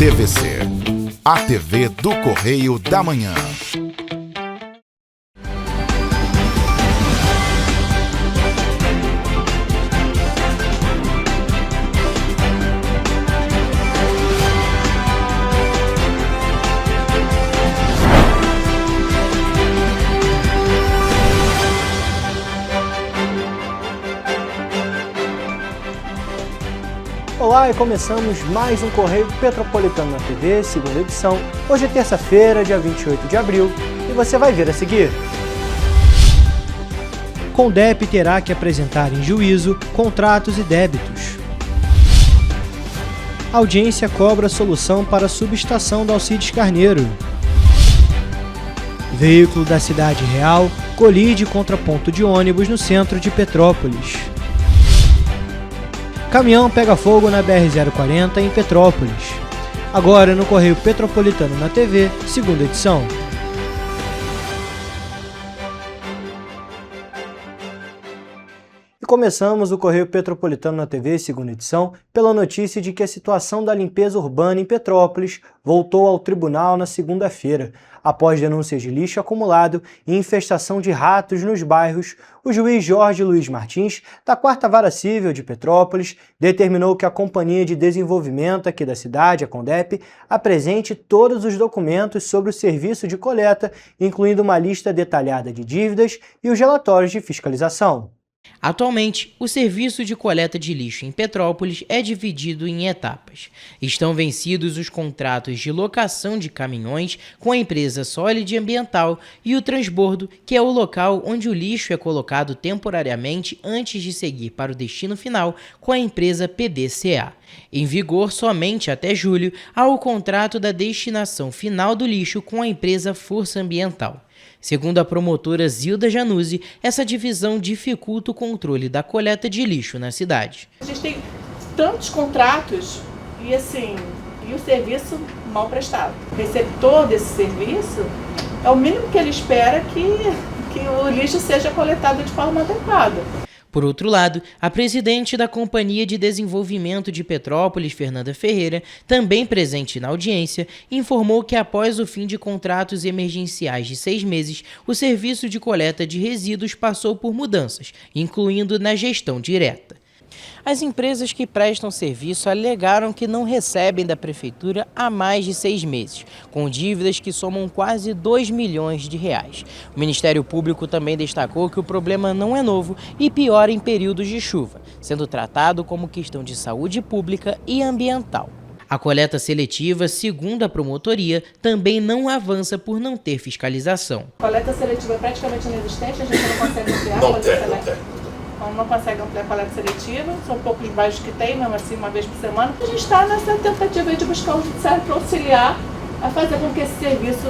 TVC, a TV do Correio da Manhã. Olá, e começamos mais um Correio Petropolitano na TV, segunda edição. Hoje é terça-feira, dia 28 de abril, e você vai ver a seguir. CONDEP terá que apresentar em juízo contratos e débitos. A audiência cobra solução para a subestação da Alcides Carneiro. Veículo da Cidade Real colide contra ponto de ônibus no centro de Petrópolis. Caminhão pega fogo na BR-040 em Petrópolis. Agora no Correio Petropolitano na TV, segunda edição. E começamos o Correio Petropolitano na TV, segunda edição, pela notícia de que a situação da limpeza urbana em Petrópolis voltou ao tribunal na segunda-feira. Após denúncias de lixo acumulado e infestação de ratos nos bairros, o juiz Jorge Luiz Martins, da 4ª Vara Civil de Petrópolis, determinou que a Companhia de Desenvolvimento aqui da cidade, a CONDEP, apresente todos os documentos sobre o serviço de coleta, incluindo uma lista detalhada de dívidas e os relatórios de fiscalização. Atualmente, o serviço de coleta de lixo em Petrópolis é dividido em etapas. Estão vencidos os contratos de locação de caminhões com a empresa Solid Ambiental e o transbordo, que é o local onde o lixo é colocado temporariamente antes de seguir para o destino final com a empresa PDCA. Em vigor somente até julho, há o contrato da destinação final do lixo com a empresa Força Ambiental. Segundo a promotora Zilda Januzzi, essa divisão dificulta o controle da coleta de lixo na cidade. A gente tem tantos contratos e o serviço mal prestado. O receptor desse serviço é o mínimo que ele espera que o lixo seja coletado de forma adequada. Por outro lado, a presidente da Companhia de Desenvolvimento de Petrópolis, Fernanda Ferreira, também presente na audiência, informou que após o fim de contratos emergenciais de 6 meses, o serviço de coleta de resíduos passou por mudanças, incluindo na gestão direta. As empresas que prestam serviço alegaram que não recebem da Prefeitura há mais de 6 meses, com dívidas que somam quase 2 milhões de reais. O Ministério Público também destacou que o problema não é novo e piora em períodos de chuva, sendo tratado como questão de saúde pública e ambiental. A coleta seletiva, segundo a promotoria, também não avança por não ter fiscalização. A coleta seletiva é praticamente inexistente, a gente não consegue ampliar a coleta seletiva. Não consegue ampliar a coleta seletiva, são poucos bairros que tem, mesmo assim, uma vez por semana. A gente está nessa tentativa de buscar o judiciário para auxiliar a fazer com que esse serviço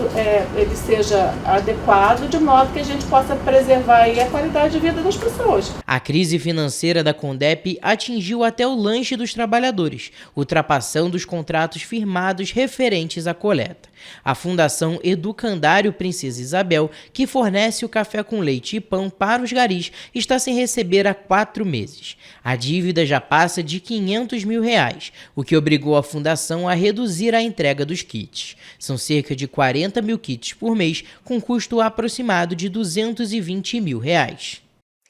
ele seja adequado, de modo que a gente possa preservar aí a qualidade de vida das pessoas. A crise financeira da CONDEP atingiu até o lanche dos trabalhadores, ultrapassando os contratos firmados referentes à coleta. A Fundação Educandário Princesa Isabel, que fornece o café com leite e pão para os garis, está sem receber há 4 meses. A dívida já passa de R$500 mil, o que obrigou a Fundação a reduzir a entrega dos kits. São cerca de 40 mil kits por mês, com custo aproximado de R$220 mil.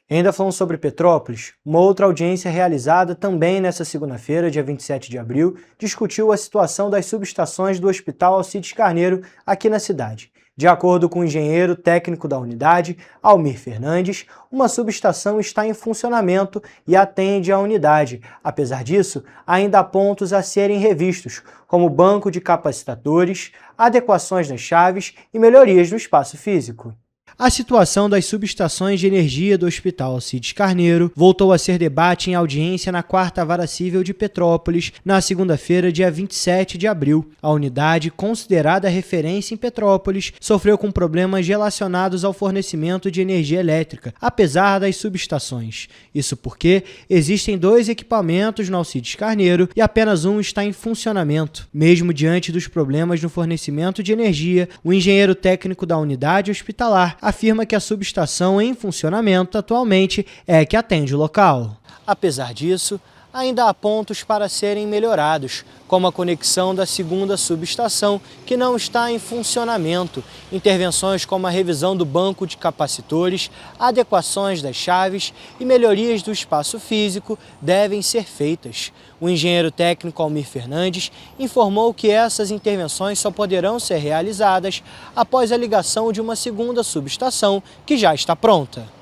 Ainda falando sobre Petrópolis, uma outra audiência realizada também nesta segunda-feira, dia 27 de abril, discutiu a situação das subestações do Hospital Alcides Carneiro aqui na cidade. De acordo com o engenheiro técnico da unidade, Almir Fernandes, uma subestação está em funcionamento e atende à unidade. Apesar disso, ainda há pontos a serem revistos, como banco de capacitadores, adequações nas chaves e melhorias no espaço físico. A situação das subestações de energia do Hospital Alcides Carneiro voltou a ser debate em audiência na 4ª Vara Civil de Petrópolis, na segunda-feira, dia 27 de abril. A unidade, considerada referência em Petrópolis, sofreu com problemas relacionados ao fornecimento de energia elétrica, apesar das subestações. Isso porque existem 2 equipamentos no Alcides Carneiro e apenas um está em funcionamento. Mesmo diante dos problemas no fornecimento de energia, o engenheiro técnico da unidade hospitalar afirma que a subestação em funcionamento atualmente é que atende o local. Apesar disso, ainda há pontos para serem melhorados, como a conexão da segunda subestação, que não está em funcionamento, intervenções como a revisão do banco de capacitores, adequações das chaves e melhorias do espaço físico devem ser feitas. O engenheiro técnico Almir Fernandes informou que essas intervenções só poderão ser realizadas após a ligação de uma segunda subestação, que já está pronta.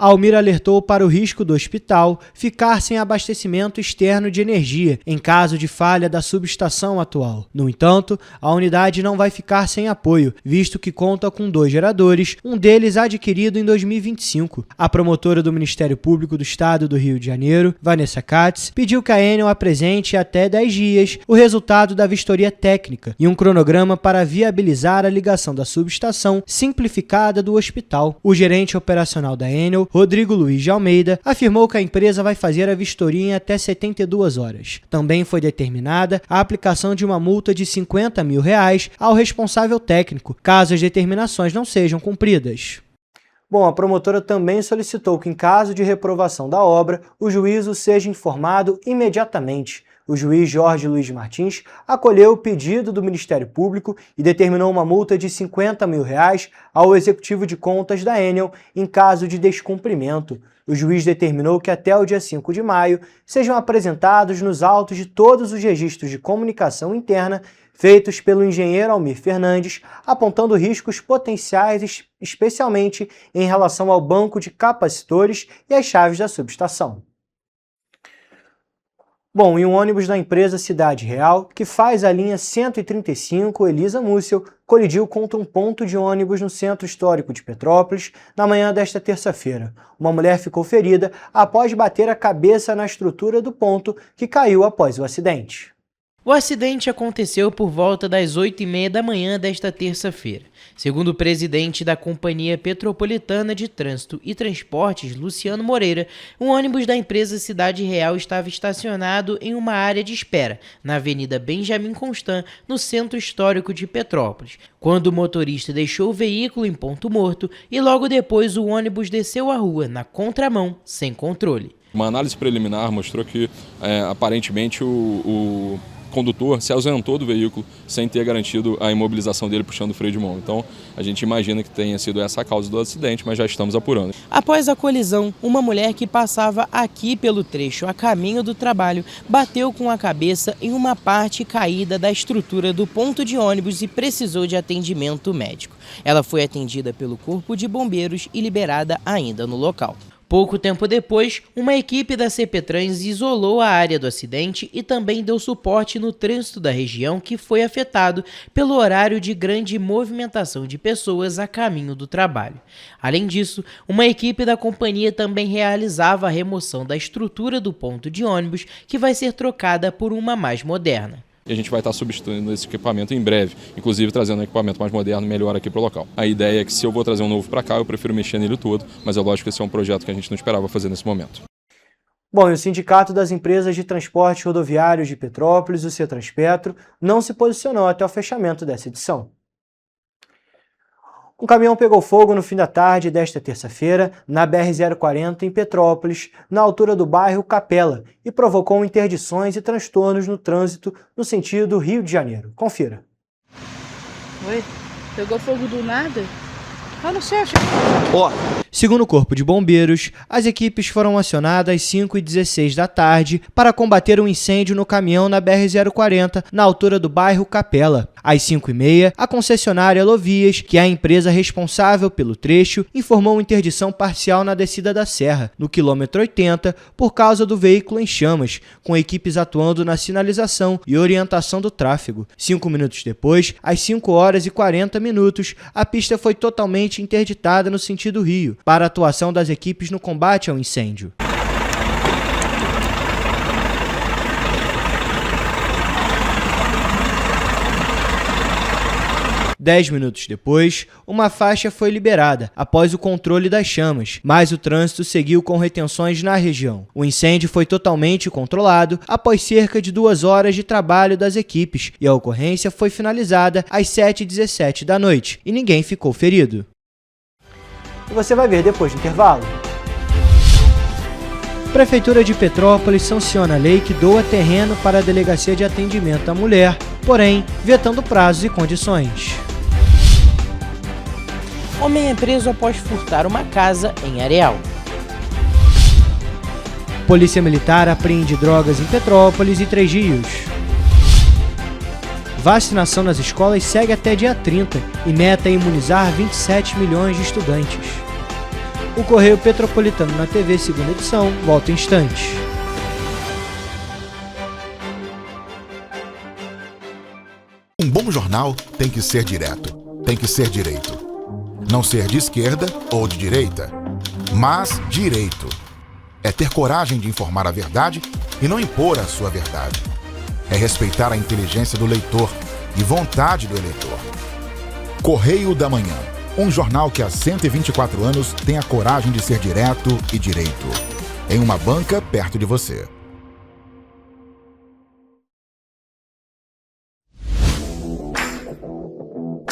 Almir alertou para o risco do hospital ficar sem abastecimento externo de energia em caso de falha da subestação atual. No entanto, a unidade não vai ficar sem apoio, visto que conta com 2 geradores, um deles adquirido em 2025. A promotora do Ministério Público do Estado do Rio de Janeiro, Vanessa Katz, pediu que a Enel apresente até 10 dias o resultado da vistoria técnica e um cronograma para viabilizar a ligação da subestação simplificada do hospital. O gerente operacional da Enel, Rodrigo Luiz de Almeida, afirmou que a empresa vai fazer a vistoria em até 72 horas. Também foi determinada a aplicação de uma multa de R$50 mil ao responsável técnico, caso as determinações não sejam cumpridas. Bom, a promotora também solicitou que, em caso de reprovação da obra, o juízo seja informado imediatamente. O juiz Jorge Luiz Martins acolheu o pedido do Ministério Público e determinou uma multa de R$50 mil ao executivo de contas da Enel em caso de descumprimento. O juiz determinou que até o dia 5 de maio sejam apresentados nos autos de todos os registros de comunicação interna feitos pelo engenheiro Almir Fernandes, apontando riscos potenciais, especialmente em relação ao banco de capacitores e às chaves da subestação. Bom, e um ônibus da empresa Cidade Real, que faz a linha 135 Elisa Múcio, colidiu contra um ponto de ônibus no centro histórico de Petrópolis na manhã desta terça-feira. Uma mulher ficou ferida após bater a cabeça na estrutura do ponto, que caiu após o acidente. O acidente aconteceu por volta das 8h30 da manhã desta terça-feira. Segundo o presidente da Companhia Petropolitana de Trânsito e Transportes, Luciano Moreira, um ônibus da empresa Cidade Real estava estacionado em uma área de espera, na Avenida Benjamin Constant, no centro histórico de Petrópolis, quando o motorista deixou o veículo em ponto morto e logo depois o ônibus desceu a rua, na contramão, sem controle. Uma análise preliminar mostrou que, aparentemente, o condutor se ausentou do veículo sem ter garantido a imobilização dele puxando o freio de mão. Então, a gente imagina que tenha sido essa a causa do acidente, mas já estamos apurando. Após a colisão, uma mulher que passava aqui pelo trecho a caminho do trabalho bateu com a cabeça em uma parte caída da estrutura do ponto de ônibus e precisou de atendimento médico. Ela foi atendida pelo Corpo de Bombeiros e liberada ainda no local. Pouco tempo depois, uma equipe da CPTrans isolou a área do acidente e também deu suporte no trânsito da região, que foi afetado pelo horário de grande movimentação de pessoas a caminho do trabalho. Além disso, uma equipe da companhia também realizava a remoção da estrutura do ponto de ônibus, que vai ser trocada por uma mais moderna. E a gente vai estar substituindo esse equipamento em breve, inclusive trazendo um equipamento mais moderno e melhor aqui para o local. A ideia é que, se eu vou trazer um novo para cá, eu prefiro mexer nele todo, mas é lógico que esse é um projeto que a gente não esperava fazer nesse momento. Bom, e o Sindicato das Empresas de Transporte Rodoviários de Petrópolis, o Cetraspetro, não se posicionou até o fechamento dessa edição. Um caminhão pegou fogo no fim da tarde desta terça-feira na BR-040 em Petrópolis, na altura do bairro Capela, e provocou interdições e transtornos no trânsito no sentido Rio de Janeiro. Confira. Oi? Pegou fogo do nada? Eu não sei, Segundo o Corpo de Bombeiros, as equipes foram acionadas às 5h16 da tarde para combater um incêndio no caminhão na BR-040, na altura do bairro Capela. Às 5h30, a concessionária Lovias, que é a empresa responsável pelo trecho, informou interdição parcial na descida da serra, no quilômetro 80, por causa do veículo em chamas, com equipes atuando na sinalização e orientação do tráfego. 5 minutos depois, às 5h40, a pista foi totalmente interditada no sentido Rio, para a atuação das equipes no combate ao incêndio. Dez minutos depois, uma faixa foi liberada após o controle das chamas, mas o trânsito seguiu com retenções na região. O incêndio foi totalmente controlado após cerca de 2 horas de trabalho das equipes e a ocorrência foi finalizada às 7h17 da noite e ninguém ficou ferido. E você vai ver depois do intervalo. Prefeitura de Petrópolis sanciona a lei que doa terreno para a Delegacia de Atendimento à Mulher, porém, vetando prazos e condições. Homem é preso após furtar uma casa em Areal. Polícia Militar apreende drogas em Petrópolis e Três Rios. Vacinação nas escolas segue até dia 30 e meta é imunizar 27 milhões de estudantes. O Correio Petropolitano na TV, segunda edição, volta em instantes. Um bom jornal tem que ser direto, tem que ser direito. Não ser de esquerda ou de direita, mas direito. É ter coragem de informar a verdade e não impor a sua verdade. É respeitar a inteligência do leitor e vontade do eleitor. Correio da Manhã, um jornal que há 124 anos tem a coragem de ser direto e direito. Em uma banca perto de você.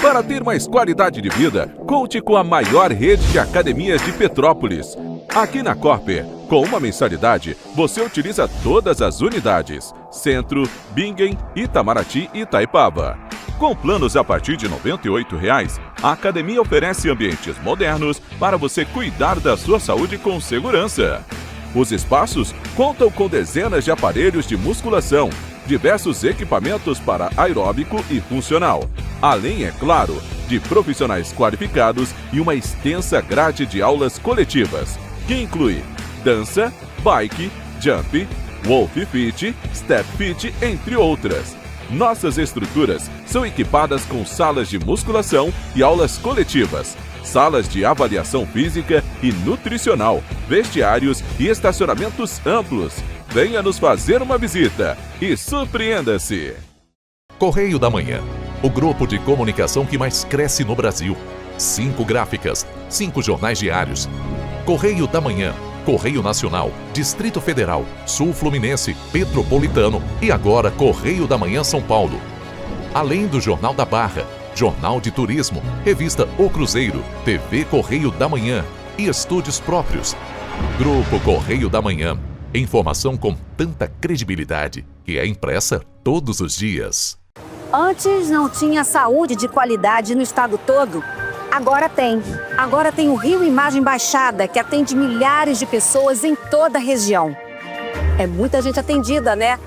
Para ter mais qualidade de vida, conte com a maior rede de academias de Petrópolis. Aqui na Corper, com uma mensalidade, você utiliza todas as unidades: Centro, Bingen, Itamaraty e Itaipava. Com planos a partir de R$ 98,00, a academia oferece ambientes modernos para você cuidar da sua saúde com segurança. Os espaços contam com dezenas de aparelhos de musculação, diversos equipamentos para aeróbico e funcional, além, é claro, de profissionais qualificados e uma extensa grade de aulas coletivas, que inclui dança, bike, jump, wolf fit, step fit, entre outras. Nossas estruturas são equipadas com salas de musculação e aulas coletivas, salas de avaliação física e nutricional, vestiários e estacionamentos amplos. Venha nos fazer uma visita e surpreenda-se! Correio da Manhã, o grupo de comunicação que mais cresce no Brasil. 5 gráficas, 5 jornais diários. Correio da Manhã, Correio Nacional, Distrito Federal, Sul Fluminense, Petropolitano e agora Correio da Manhã São Paulo. Além do Jornal da Barra, Jornal de Turismo, Revista O Cruzeiro, TV Correio da Manhã e estúdios próprios. Grupo Correio da Manhã. Informação com tanta credibilidade que é impressa todos os dias. Antes não tinha saúde de qualidade no estado todo. Agora tem. Agora tem o Rio Imagem Baixada, que atende milhares de pessoas em toda a região. É muita gente atendida, né?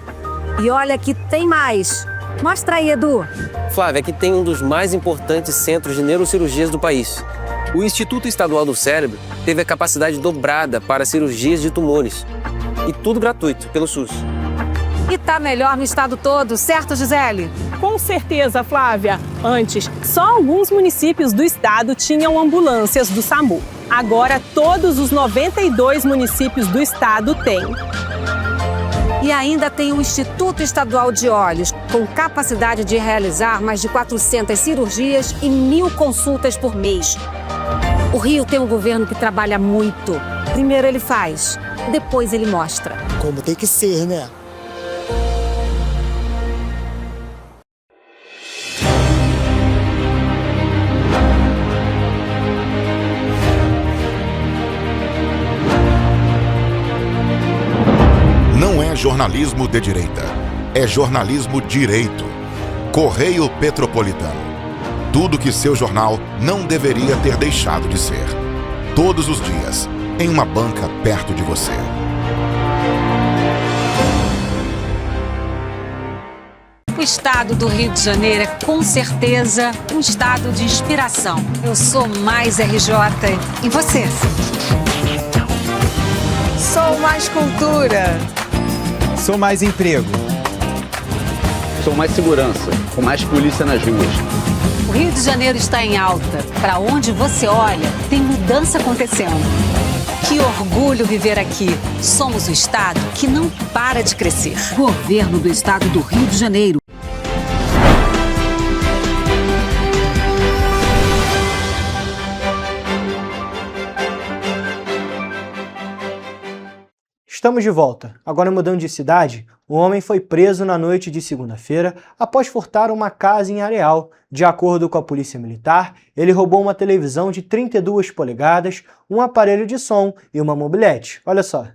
E olha que tem mais. Mostra aí, Edu. Flávia, aqui tem um dos mais importantes centros de neurocirurgias do país. O Instituto Estadual do Cérebro teve a capacidade dobrada para cirurgias de tumores. E tudo gratuito, pelo SUS. E tá melhor no estado todo, certo, Gisele? Com certeza, Flávia. Antes, só alguns municípios do estado tinham ambulâncias do SAMU. Agora, todos os 92 municípios do estado têm. E ainda tem o Instituto Estadual de Olhos, com capacidade de realizar mais de 400 cirurgias e 1.000 consultas por mês. O Rio tem um governo que trabalha muito. Primeiro ele faz, depois ele mostra. Como tem que ser, né? Não é jornalismo de direita, é jornalismo direito. Correio Petropolitano. Tudo que seu jornal não deveria ter deixado de ser. Todos os dias, em uma banca perto de você. O estado do Rio de Janeiro é, com certeza, um estado de inspiração. Eu sou mais RJ. E você? Sou mais cultura. Sou mais emprego. Sou mais segurança, com mais polícia nas ruas. O Rio de Janeiro está em alta. Para onde você olha, tem mudança acontecendo. Que orgulho viver aqui. Somos o estado que não para de crescer. Governo do estado do Rio de Janeiro. Estamos de volta. Agora mudando de cidade, um homem foi preso na noite de segunda-feira após furtar uma casa em Areal. De acordo com a Polícia Militar, ele roubou uma televisão de 32 polegadas, um aparelho de som e uma mobilete. Olha só.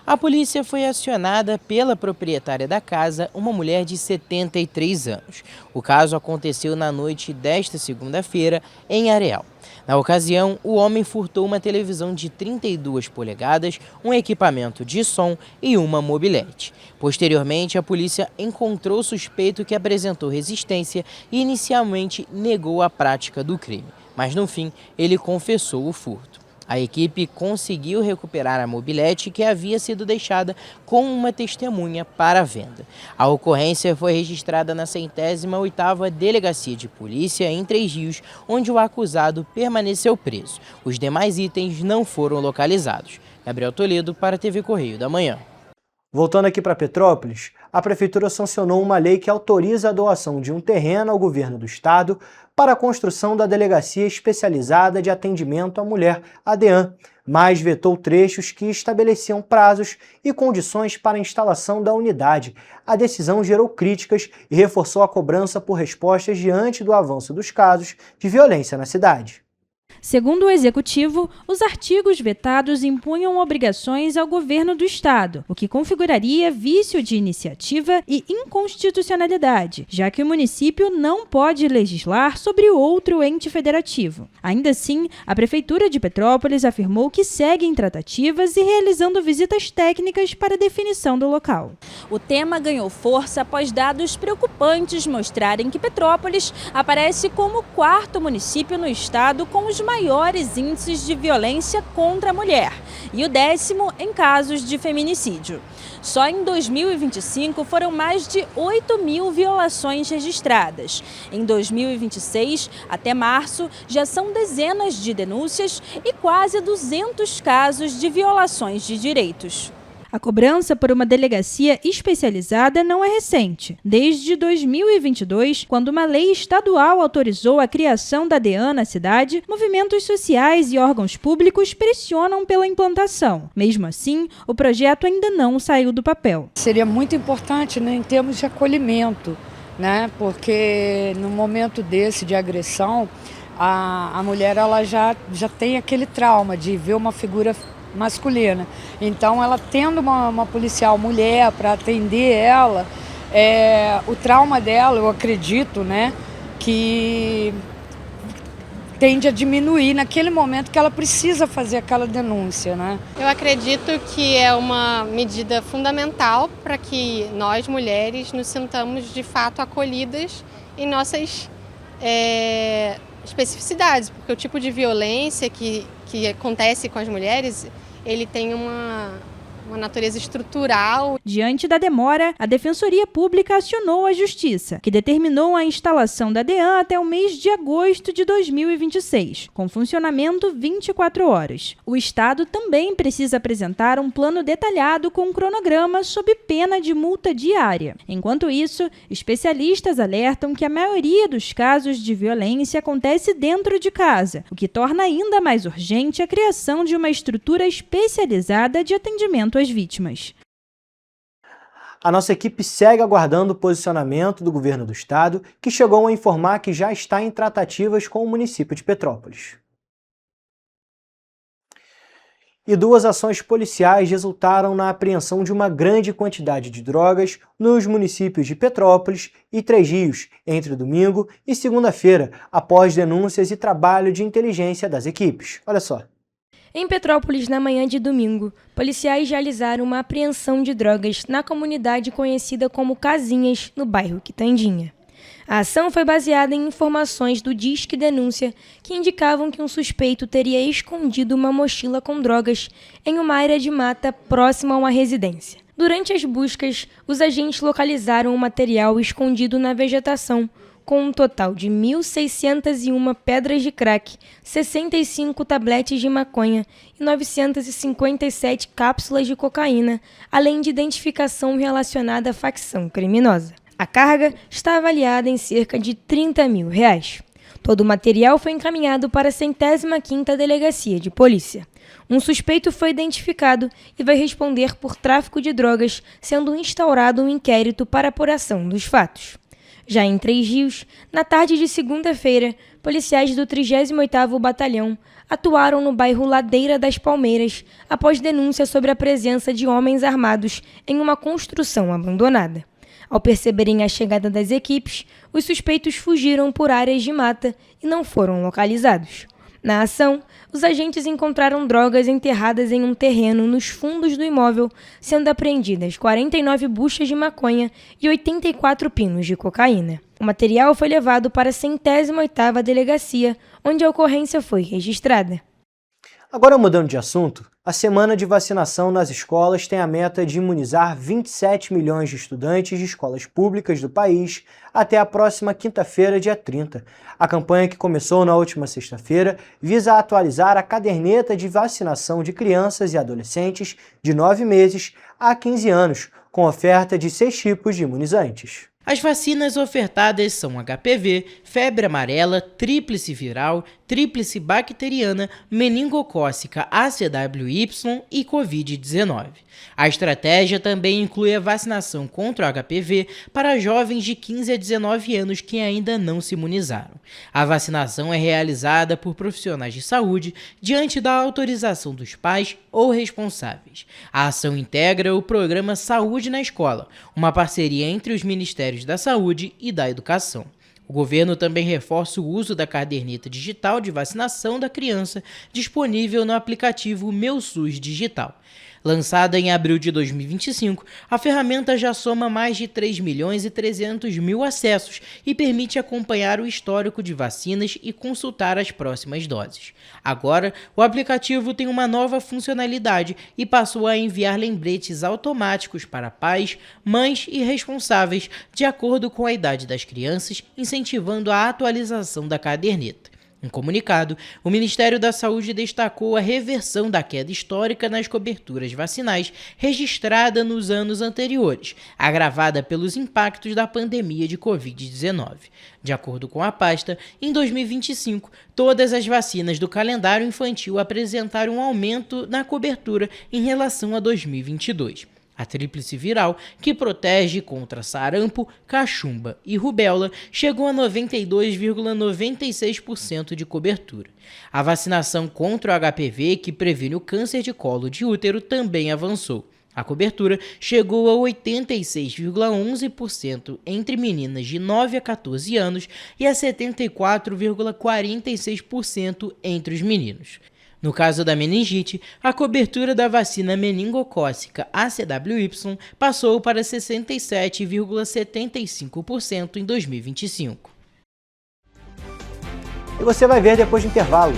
A polícia foi acionada pela proprietária da casa, uma mulher de 73 anos. O caso aconteceu na noite desta segunda-feira, em Areal. Na ocasião, o homem furtou uma televisão de 32 polegadas, um equipamento de som e uma mobilete. Posteriormente, a polícia encontrou o suspeito que apresentou resistência e inicialmente negou a prática do crime. Mas no fim, ele confessou o furto. A equipe conseguiu recuperar a mobilete que havia sido deixada com uma testemunha para venda. A ocorrência foi registrada na 108ª Delegacia de Polícia em Três Rios, onde o acusado permaneceu preso. Os demais itens não foram localizados. Gabriel Toledo para a TV Correio da Manhã. Voltando aqui para Petrópolis, a Prefeitura sancionou uma lei que autoriza a doação de um terreno ao governo do estado para a construção da Delegacia Especializada de Atendimento à Mulher, a DEAN, mas vetou trechos que estabeleciam prazos e condições para a instalação da unidade. A decisão gerou críticas e reforçou a cobrança por respostas diante do avanço dos casos de violência na cidade. Segundo o Executivo, os artigos vetados impunham obrigações ao governo do Estado, o que configuraria vício de iniciativa e inconstitucionalidade, já que o município não pode legislar sobre outro ente federativo. Ainda assim, a Prefeitura de Petrópolis afirmou que segue em tratativas e realizando visitas técnicas para definição do local. O tema ganhou força após dados preocupantes mostrarem que Petrópolis aparece como o quarto município no estado com os maiores índices de violência contra a mulher e o 10º em casos de feminicídio. Só em 2025 foram mais de 8.000 violações registradas. Em 2026, até março, já são dezenas de denúncias e quase 200 casos de violações de direitos. A cobrança por uma delegacia especializada não é recente. Desde 2022, quando uma lei estadual autorizou a criação da DEAN na cidade, movimentos sociais e órgãos públicos pressionam pela implantação. Mesmo assim, o projeto ainda não saiu do papel. Seria muito importante, né, em termos de acolhimento, né, porque no momento desse de agressão, a mulher ela já tem aquele trauma de ver uma figura masculina. Então, ela tendo uma policial mulher para atender ela, o trauma dela, eu acredito, né, que tende a diminuir naquele momento que ela precisa fazer aquela denúncia, né? Eu acredito que é uma medida fundamental para que nós, mulheres, nos sintamos de fato acolhidas em nossas especificidades, porque o tipo de violência que acontece com as mulheres, ele tem uma natureza estrutural. Diante da demora, a Defensoria Pública acionou a Justiça, que determinou a instalação da DEAN até o mês de agosto de 2026, com funcionamento 24 horas. O Estado também precisa apresentar um plano detalhado com um cronograma sob pena de multa diária. Enquanto isso, especialistas alertam que a maioria dos casos de violência acontece dentro de casa, o que torna ainda mais urgente a criação de uma estrutura especializada de atendimento às vítimas. A nossa equipe segue aguardando o posicionamento do governo do estado, que chegou a informar que já está em tratativas com o município de Petrópolis. E 2 ações policiais resultaram na apreensão de uma grande quantidade de drogas nos municípios de Petrópolis e Três Rios, entre domingo e segunda-feira, após denúncias e trabalho de inteligência das equipes. Olha só. Em Petrópolis, na manhã de domingo, policiais realizaram uma apreensão de drogas na comunidade conhecida como Casinhas, no bairro Quitandinha. A ação foi baseada em informações do Disque Denúncia que indicavam que um suspeito teria escondido uma mochila com drogas em uma área de mata próxima a uma residência. Durante as buscas, os agentes localizaram o material escondido na vegetação, com um total de 1.601 pedras de crack, 65 tabletes de maconha e 957 cápsulas de cocaína, além de identificação relacionada à facção criminosa. A carga está avaliada em cerca de R$30 mil. Todo o material foi encaminhado para a 105ª Delegacia de Polícia. Um suspeito foi identificado e vai responder por tráfico de drogas, sendo instaurado um inquérito para apuração dos fatos. Já em Três Rios, na tarde de segunda-feira, policiais do 38º Batalhão atuaram no bairro Ladeira das Palmeiras após denúncia sobre a presença de homens armados em uma construção abandonada. Ao perceberem a chegada das equipes, os suspeitos fugiram por áreas de mata e não foram localizados. Na ação, os agentes encontraram drogas enterradas em um terreno nos fundos do imóvel, sendo apreendidas 49 buchas de maconha e 84 pinos de cocaína. O material foi levado para a 108ª Delegacia, onde a ocorrência foi registrada. Agora, mudando de assunto, a semana de vacinação nas escolas tem a meta de imunizar 27 milhões de estudantes de escolas públicas do país até a próxima quinta-feira, dia 30. A campanha, que começou na última sexta-feira, visa atualizar a caderneta de vacinação de crianças e adolescentes de 9 meses a 15 anos, com oferta de 6 tipos de imunizantes. As vacinas ofertadas são HPV, febre amarela, tríplice viral, tríplice bacteriana, meningocócica ACWY e Covid-19. A estratégia também inclui a vacinação contra o HPV para jovens de 15 a 19 anos que ainda não se imunizaram. A vacinação é realizada por profissionais de saúde diante da autorização dos pais ou responsáveis. A ação integra o programa Saúde na Escola, uma parceria entre os Ministérios da Saúde e da Educação. O governo também reforça o uso da caderneta digital de vacinação da criança, disponível no aplicativo Meu SUS Digital. Lançada em abril de 2025, a ferramenta já soma mais de 3.300.000 acessos e permite acompanhar o histórico de vacinas e consultar as próximas doses. Agora, o aplicativo tem uma nova funcionalidade e passou a enviar lembretes automáticos para pais, mães e responsáveis de acordo com a idade das crianças, incentivando a atualização da caderneta. Em comunicado, o Ministério da Saúde destacou a reversão da queda histórica nas coberturas vacinais registrada nos anos anteriores, agravada pelos impactos da pandemia de Covid-19. De acordo com a pasta, em 2025, todas as vacinas do calendário infantil apresentaram um aumento na cobertura em relação a 2022. A tríplice viral, que protege contra sarampo, cachumba e rubéola, chegou a 92,96% de cobertura. A vacinação contra o HPV, que previne o câncer de colo de útero, também avançou. A cobertura chegou a 86,11% entre meninas de 9 a 14 anos e a 74,46% entre os meninos. No caso da meningite, a cobertura da vacina meningocócica ACWY passou para 67,75% em 2025. E você vai ver depois do intervalo.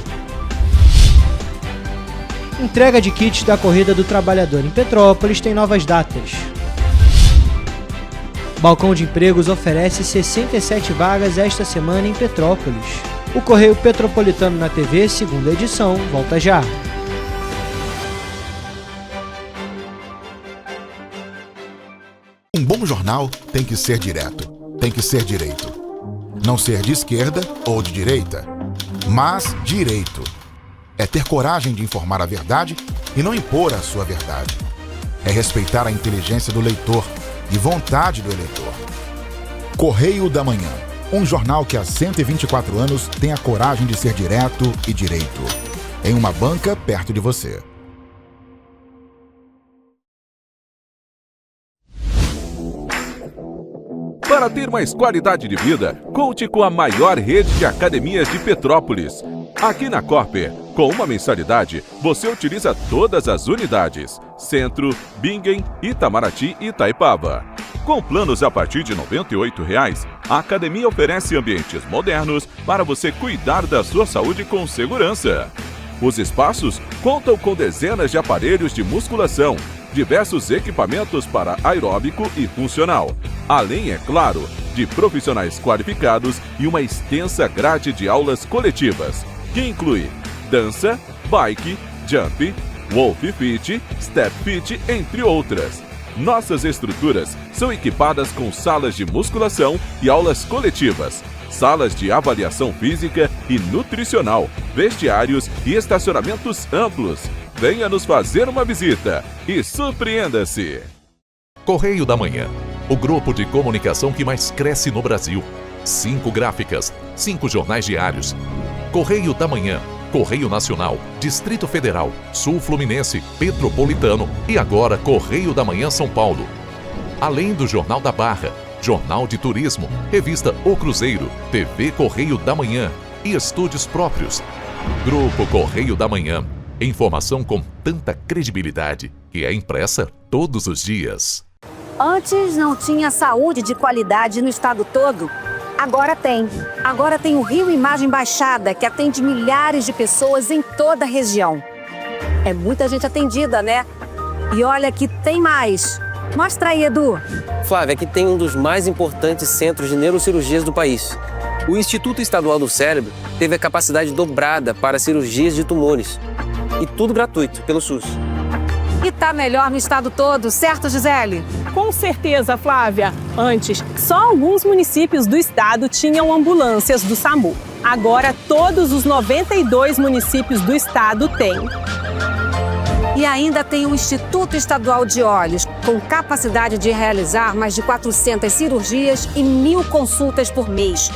Entrega de kits da Corrida do Trabalhador em Petrópolis tem novas datas. Balcão de Empregos oferece 67 vagas esta semana em Petrópolis. O Correio Petropolitano na TV, segunda edição, volta já. Um bom jornal tem que ser direto, tem que ser direito. Não ser de esquerda ou de direita, mas direito. É ter coragem de informar a verdade e não impor a sua verdade. É respeitar a inteligência do leitor e vontade do eleitor. Correio da Manhã. Um jornal que há 124 anos tem a coragem de ser direto e direito. Em uma banca perto de você. Para ter mais qualidade de vida, conte com a maior rede de academias de Petrópolis. Aqui na Corper, com uma mensalidade, você utiliza todas as unidades: Centro, Bingen, Itamaraty e Itaipava. Com planos a partir de R$ 98,00, a academia oferece ambientes modernos para você cuidar da sua saúde com segurança. Os espaços contam com dezenas de aparelhos de musculação, diversos equipamentos para aeróbico e funcional, além, é claro, de profissionais qualificados e uma extensa grade de aulas coletivas, que inclui dança, bike, jump, wolf fit, step fit, entre outras. Nossas estruturas são equipadas com salas de musculação e aulas coletivas, salas de avaliação física e nutricional, vestiários e estacionamentos amplos. Venha nos fazer uma visita e surpreenda-se! Correio da Manhã, o grupo de comunicação que mais cresce no Brasil. 5 gráficas, 5 jornais diários. Correio da Manhã, Correio Nacional, Distrito Federal, Sul Fluminense, Petropolitano e agora Correio da Manhã São Paulo. Além do Jornal da Barra, Jornal de Turismo, Revista O Cruzeiro, TV Correio da Manhã e estúdios próprios. Grupo Correio da Manhã. Informação com tanta credibilidade que é impressa todos os dias. Antes não tinha saúde de qualidade no estado todo. Agora tem. Agora tem o Rio Imagem Baixada, que atende milhares de pessoas em toda a região. É muita gente atendida, né? E olha que tem mais. Mostra aí, Edu. Flávia, aqui tem um dos mais importantes centros de neurocirurgias do país. O Instituto Estadual do Cérebro teve a capacidade dobrada para cirurgias de tumores. E tudo gratuito, pelo SUS. E tá melhor no estado todo, certo, Gisele? Com certeza, Flávia. Antes, só alguns municípios do estado tinham ambulâncias do SAMU. Agora, todos os 92 municípios do estado têm. E ainda tem o Instituto Estadual de Olhos, com capacidade de realizar mais de 400 cirurgias e 1.000 consultas por mês.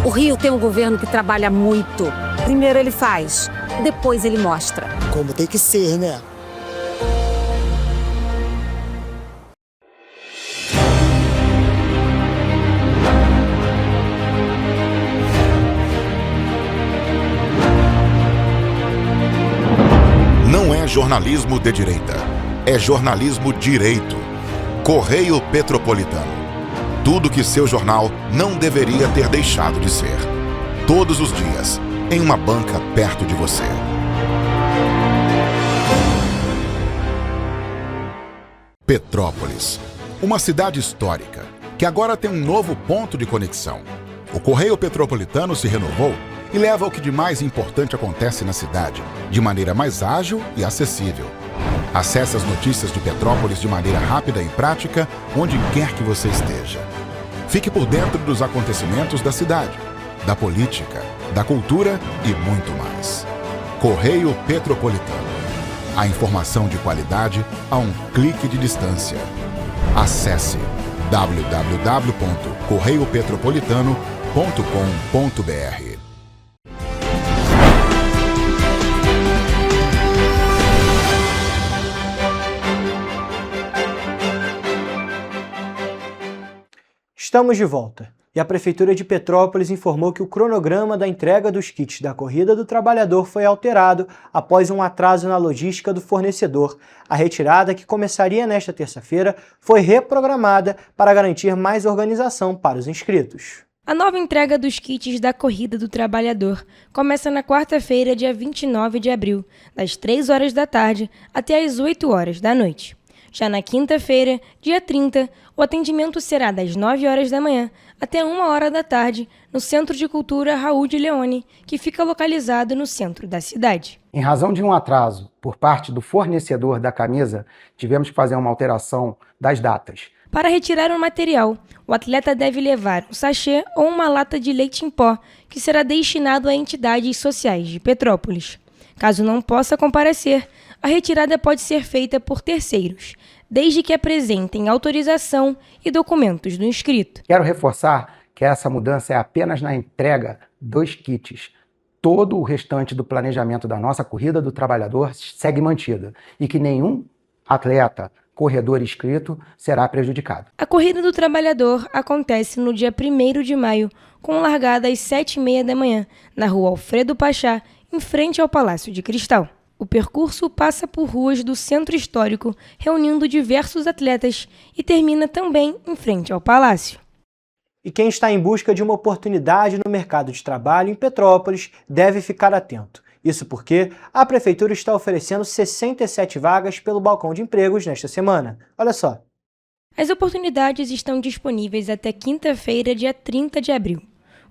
O Rio tem um governo que trabalha muito. Primeiro ele faz, depois ele mostra. Como tem que ser, né? Não é jornalismo de direita, é jornalismo direito. Correio Petropolitano. Tudo que seu jornal não deveria ter deixado de ser. Todos os dias, em uma banca perto de você. Petrópolis, uma cidade histórica, que agora tem um novo ponto de conexão. O Correio Petropolitano se renovou e leva o que de mais importante acontece na cidade, de maneira mais ágil e acessível. Acesse as notícias de Petrópolis de maneira rápida e prática, onde quer que você esteja. Fique por dentro dos acontecimentos da cidade, da política, da cultura e muito mais. Correio Petropolitano. A informação de qualidade a um clique de distância. Acesse www.correiopetropolitano.com.br. Estamos de volta. E a Prefeitura de Petrópolis informou que o cronograma da entrega dos kits da Corrida do Trabalhador foi alterado após um atraso na logística do fornecedor. A retirada, que começaria nesta terça-feira, foi reprogramada para garantir mais organização para os inscritos. A nova entrega dos kits da Corrida do Trabalhador começa na quarta-feira, dia 29 de abril, das 3 horas da tarde até as 8 horas da noite. Já na quinta-feira, dia 30, o atendimento será das 9 horas da manhã até 1 hora da tarde no Centro de Cultura Raul de Leone, que fica localizado no centro da cidade. Em razão de um atraso por parte do fornecedor da camisa, tivemos que fazer uma alteração das datas. Para retirar o material, o atleta deve levar um sachê ou uma lata de leite em pó, que será destinado a entidades sociais de Petrópolis. Caso não possa comparecer, a retirada pode ser feita por terceiros, desde que apresentem autorização e documentos do inscrito. Quero reforçar que essa mudança é apenas na entrega dos kits. Todo o restante do planejamento da nossa Corrida do Trabalhador segue mantido e que nenhum atleta, corredor inscrito será prejudicado. A Corrida do Trabalhador acontece no dia 1º de maio, com largada às 7h30 da manhã, na rua Alfredo Pachá, em frente ao Palácio de Cristal. O percurso passa por ruas do centro histórico, reunindo diversos atletas, e termina também em frente ao palácio. E quem está em busca de uma oportunidade no mercado de trabalho em Petrópolis deve ficar atento. Isso porque a Prefeitura está oferecendo 67 vagas pelo balcão de empregos nesta semana. Olha só. As oportunidades estão disponíveis até quinta-feira, dia 30 de abril.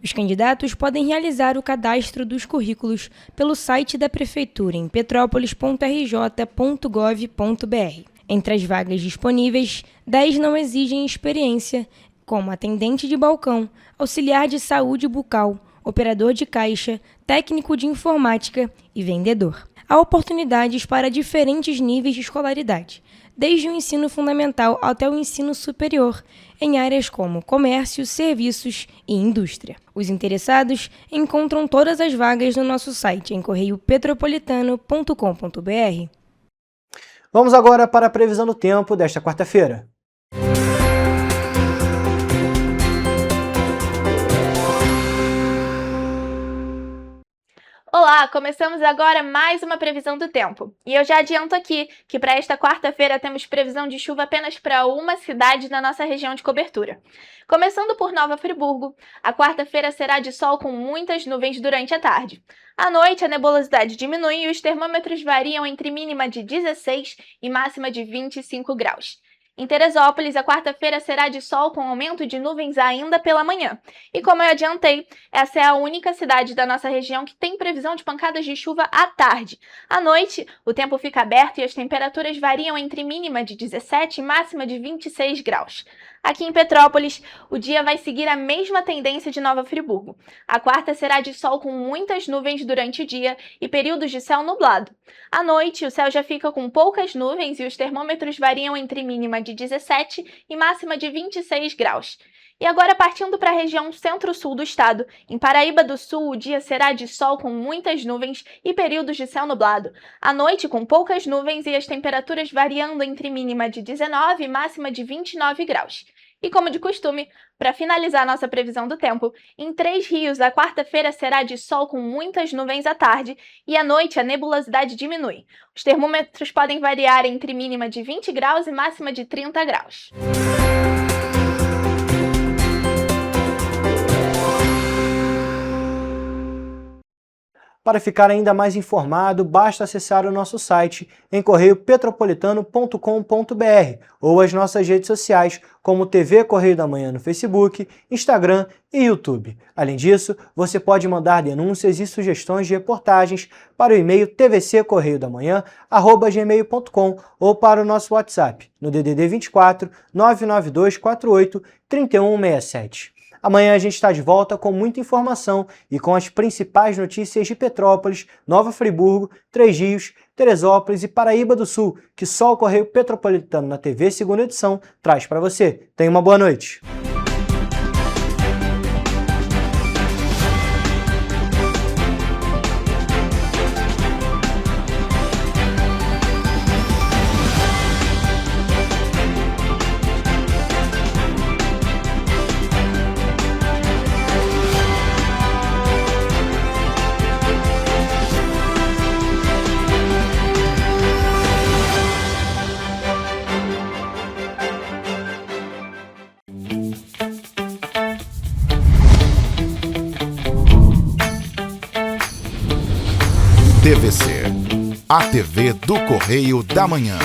Os candidatos podem realizar o cadastro dos currículos pelo site da Prefeitura em petrópolis.rj.gov.br. Entre as vagas disponíveis, 10 não exigem experiência, como atendente de balcão, auxiliar de saúde bucal, operador de caixa, técnico de informática e vendedor. há oportunidades para diferentes níveis de escolaridade, desde o ensino fundamental até o ensino superior, em áreas como comércio, serviços e indústria. Os interessados encontram todas as vagas no nosso site em correiopetropolitano.com.br. Vamos agora para a previsão do tempo desta quarta-feira. Olá, começamos agora mais uma previsão do tempo. E eu já adianto aqui que para esta quarta-feira temos previsão de chuva apenas para uma cidade da nossa região de cobertura. Começando por Nova Friburgo, a quarta-feira será de sol com muitas nuvens durante a tarde. À noite, a nebulosidade diminui e os termômetros variam entre mínima de 16 e máxima de 25 graus. Em Teresópolis, a quarta-feira será de sol com aumento de nuvens ainda pela manhã. E como eu adiantei, essa é a única cidade da nossa região que tem previsão de pancadas de chuva à tarde. À noite, o tempo fica aberto e as temperaturas variam entre mínima de 17 e máxima de 26 graus. Aqui em Petrópolis, o dia vai seguir a mesma tendência de Nova Friburgo. A quarta será de sol com muitas nuvens durante o dia e períodos de céu nublado. À noite, o céu já fica com poucas nuvens e os termômetros variam entre mínima de 17 e máxima de 26 graus. E agora, partindo para a região centro-sul do estado, em Paraíba do Sul, o dia será de sol com muitas nuvens e períodos de céu nublado. À noite, com poucas nuvens e as temperaturas variando entre mínima de 19 e máxima de 29 graus. E como de costume, para finalizar nossa previsão do tempo, em Três Rios, a quarta-feira será de sol com muitas nuvens à tarde e à noite a nebulosidade diminui. Os termômetros podem variar entre mínima de 20 graus e máxima de 30 graus. Para ficar ainda mais informado, basta acessar o nosso site em correiopetropolitano.com.br ou as nossas redes sociais, como TV Correio da Manhã no Facebook, Instagram e YouTube. Além disso, você pode mandar denúncias e sugestões de reportagens para o e-mail tvccorreiodamanhã@gmail.com ou para o nosso WhatsApp no DDD 24 992 48 3167. Amanhã a gente está de volta com muita informação e com as principais notícias de Petrópolis, Nova Friburgo, Três Rios, Teresópolis e Paraíba do Sul, que só o Correio Petropolitano na TV Segunda Edição traz para você. Tenha uma boa noite! TVC, a TV do Correio da Manhã.